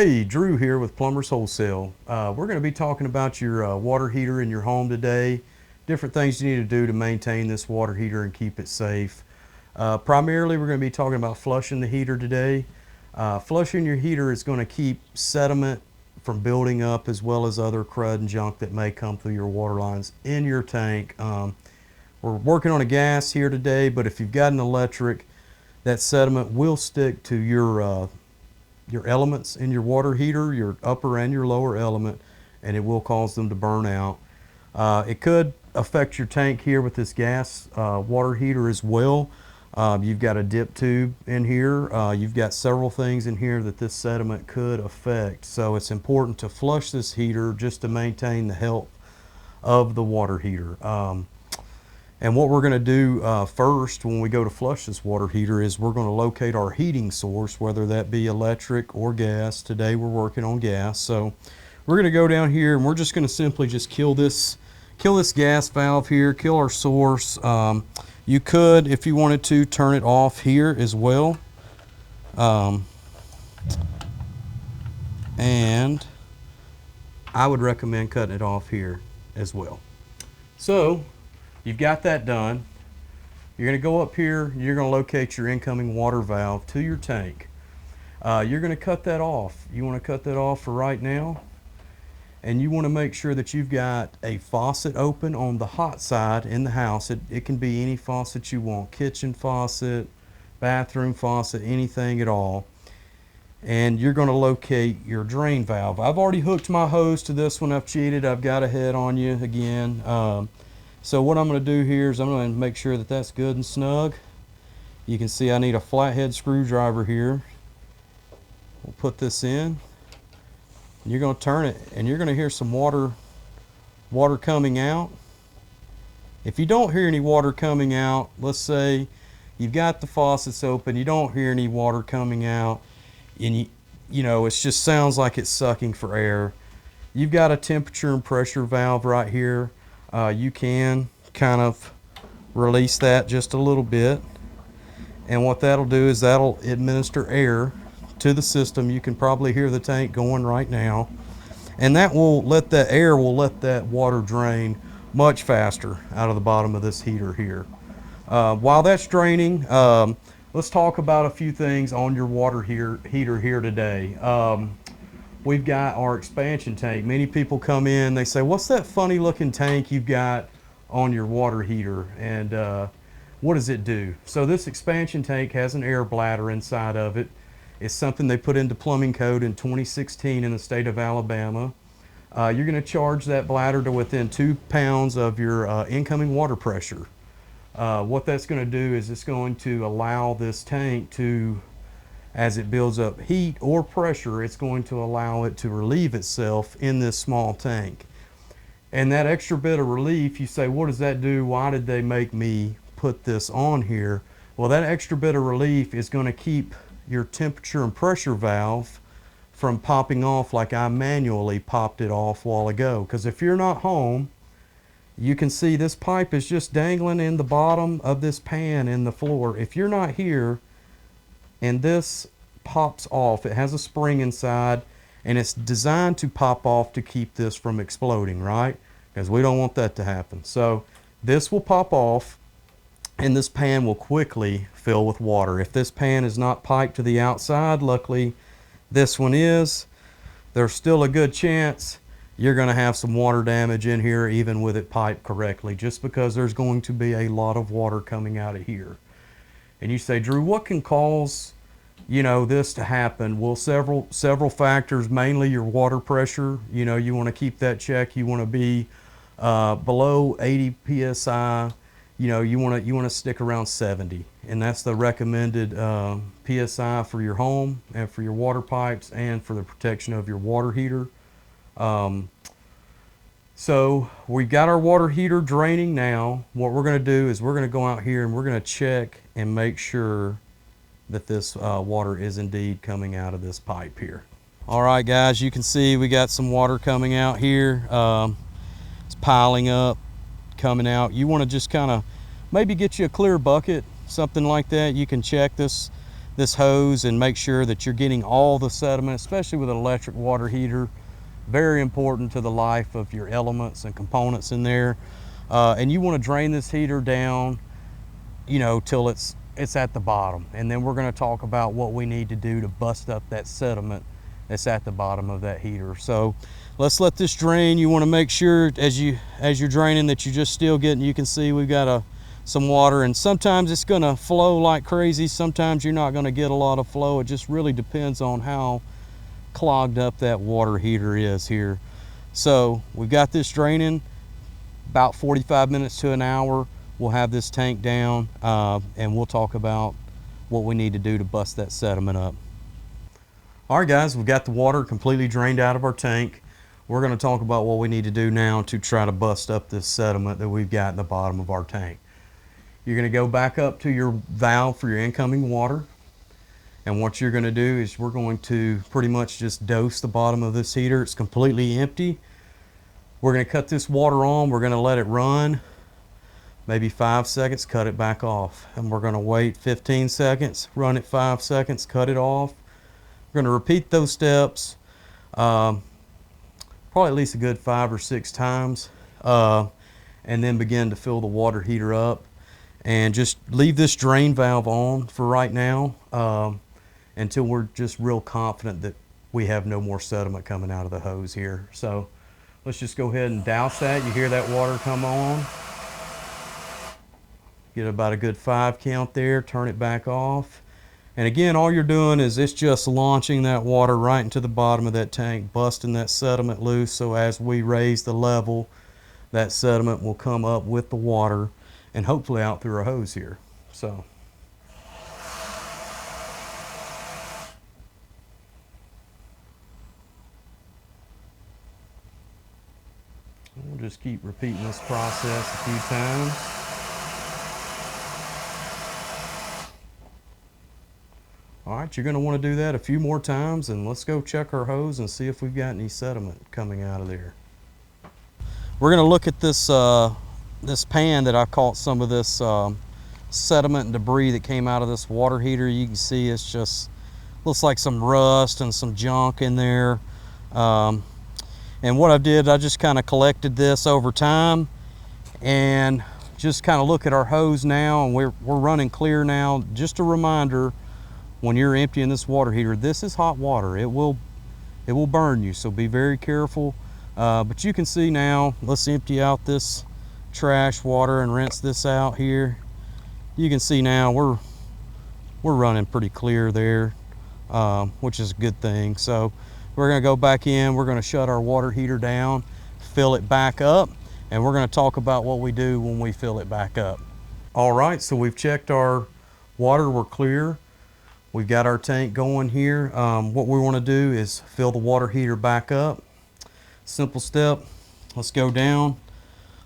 Hey, Drew here with Plumbers Wholesale. We're going to be talking about your water heater in your home today, different things you need to do to maintain this water heater and keep it safe. Primarily, we're going to be talking about flushing the heater today. Flushing your heater is going to keep sediment from building up as well as other crud and junk that may come through your water lines in your tank. We're working on a gas here today, but if you've got an electric, that sediment will stick to your elements in your water heater, your upper and your lower element, and it will cause them to burn out. It could affect your tank here with this gas water heater as well. You've got a dip tube in here. You've got several things in here that this sediment could affect. So it's important to flush this heater just to maintain the health of the water heater. And what we're going to do first when we go to flush this water heater is we're going to locate our heating source, whether that be electric or gas. Today we're working on gas. So we're going to go down here and we're just going to simply just kill this gas valve here, kill our source. You could, if you wanted to, turn it off here as well. And I would recommend cutting it off here as well. So you've got that done. You're going to go up here, you're going to locate your incoming water valve to your tank. You're going to cut that off. You want to cut that off for right now. And you want to make sure that you've got a faucet open on the hot side in the house. It can be any faucet you want, kitchen faucet, bathroom faucet, anything at all. And you're going to locate your drain valve. I've already hooked my hose to this one. I've cheated. I've got ahead on you again. So what I'm going to do here is I'm going to make sure that that's good and snug. You can see I need a flathead screwdriver here. We'll put this in. You're going to turn it and you're going to hear some water coming out. If you don't hear any water coming out, let's say you've got the faucets open, you don't hear any water coming out, and you know, it just sounds like it's sucking for air. You've got a temperature and pressure valve right here. You can kind of release that just a little bit, and what that'll do is that'll administer air to the system. You can probably hear the tank going right now, and that will let that air let that water drain much faster out of the bottom of this heater here. While that's draining, let's talk about a few things on your water heater here today. We've got our expansion tank. Many people come in, they say, what's that funny looking tank you've got on your water heater, and what does it do? So this expansion tank has an air bladder inside of it. It's something they put into plumbing code in 2016 in the state of Alabama. You're going to charge that bladder to within 2 pounds of your incoming water pressure. What that's going to do is it's going to allow this tank to, as it builds up heat or pressure, it's going to allow it to relieve itself in this small tank. And that extra bit of relief, you say, what does that do? Why did they make me put this on here? Well, that extra bit of relief is going to keep your temperature and pressure valve from popping off like I manually popped it off a while ago. Because if you're not home, you can see this pipe is just dangling in the bottom of this pan in the floor. If you're not here and this pops off, it has a spring inside and it's designed to pop off to keep this from exploding, right? Because we don't want that to happen. So this will pop off and this pan will quickly fill with water. If this pan is not piped to the outside, luckily this one is, there's still a good chance you're going to have some water damage in here even with it piped correctly, just because there's going to be a lot of water coming out of here. And you say, Drew, what can cause, you know, this to happen? Well, several factors, mainly your water pressure. You know, you want to keep that check. You want to be below 80 psi. You know, you want to stick around 70, and that's the recommended psi for your home and for your water pipes and for the protection of your water heater. So we've got our water heater draining now. What we're going to do is we're going to go out here and we're going to check and make sure that this water is indeed coming out of this pipe here. All right, guys, you can see we got some water coming out here. It's piling up, coming out. You want to just kind of maybe get you a clear bucket, something like that. You can check this this hose and make sure that you're getting all the sediment, especially with an electric water heater. Very important to the life of your elements and components in there. And you want to drain this heater down, you know, till it's at the bottom. And then we're going to talk about what we need to do to bust up that sediment that's at the bottom of that heater. So let's let this drain. You want to make sure as you're draining that you're just still getting, you can see we've got some water, and sometimes it's going to flow like crazy. Sometimes you're not going to get a lot of flow. It just really depends on how clogged up that water heater is here. So we've got this draining. About 45 minutes to an hour, we'll have this tank down, and we'll talk about what we need to do to bust that sediment up. All right, guys, we've got the water completely drained out of our tank. We're going to talk about what we need to do now to try to bust up this sediment that we've got in the bottom of our tank. You're going to go back up to your valve for your incoming water. And what you're going to do is we're going to pretty much just dose the bottom of this heater. It's completely empty. We're going to cut this water on. We're going to let it run maybe 5 seconds, cut it back off. And we're going to wait 15 seconds, run it 5 seconds, cut it off. We're going to repeat those steps probably at least a good 5 or 6 times, and then begin to fill the water heater up. And just leave this drain valve on for right now until we're just real confident that we have no more sediment coming out of the hose here. So let's just go ahead and douse that. You hear that water come on. Get about a good 5 count there, turn it back off. And again, all you're doing is it's just launching that water right into the bottom of that tank, busting that sediment loose, so as we raise the level, that sediment will come up with the water and hopefully out through our hose here. So we'll just keep repeating this process a few times. All right, you're going to want to do that a few more times, and let's go check our hose and see if we've got any sediment coming out of there. We're going to look at this this pan that I caught some of this sediment and debris that came out of this water heater. You can see it's just looks like some rust and some junk in there. And what I did, I just kind of collected this over time and just kind of look at our hose now, and we're running clear now. Just a reminder, when you're emptying this water heater, this is hot water. It will burn you, so be very careful. But you can see now, let's empty out this trash water and rinse this out here. You can see now we're running pretty clear there, which is a good thing. So we're going to go back in, we're going to shut our water heater down, fill it back up, and we're going to talk about what we do when we fill it back up. All right, so we've checked our water, we're clear. We've got our tank going here. What we want to do is fill the water heater back up. Simple step. Let's go down.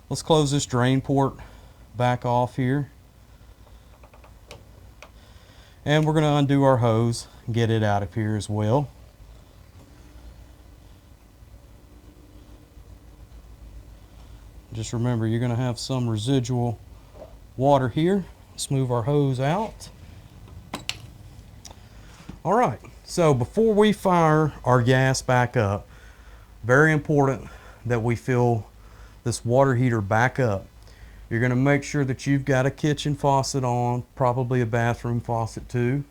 Let's close this drain port back off here. And we're going to undo our hose and get it out of here as well. Just remember, you're going to have some residual water here. Let's move our hose out. All right, so before we fire our gas back up, very important that we fill this water heater back up. You're going to make sure that you've got a kitchen faucet on, probably a bathroom faucet too.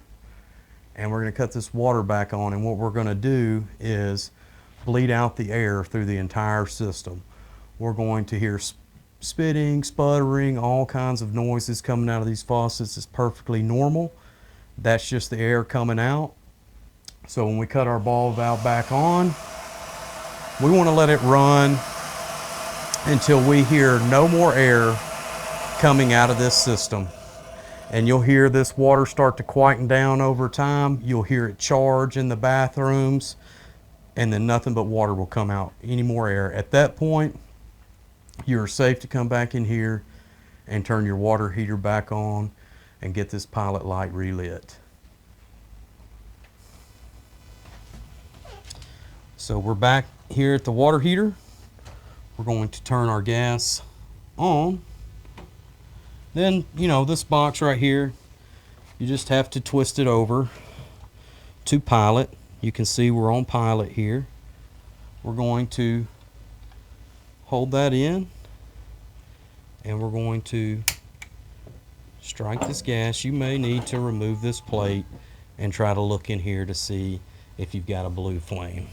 And we're going to cut this water back on, and what we're going to do is bleed out the air through the entire system. We're going to hear spitting, sputtering, all kinds of noises coming out of these faucets. It's perfectly normal. That's just the air coming out. So when we cut our ball valve back on, we want to let it run until we hear no more air coming out of this system. And you'll hear this water start to quieten down over time. You'll hear it charge in the bathrooms, and then nothing but water will come out, any more air. At that point, you're safe to come back in here and turn your water heater back on and get this pilot light relit. So we're back here at the water heater. We're going to turn our gas on. Then, you know, this box right here, You just have to twist it over to pilot. You can see we're on pilot here. We're going to hold that in, and we're going to strike this gas. You may need to remove this plate and try to look in here to see if you've got a blue flame.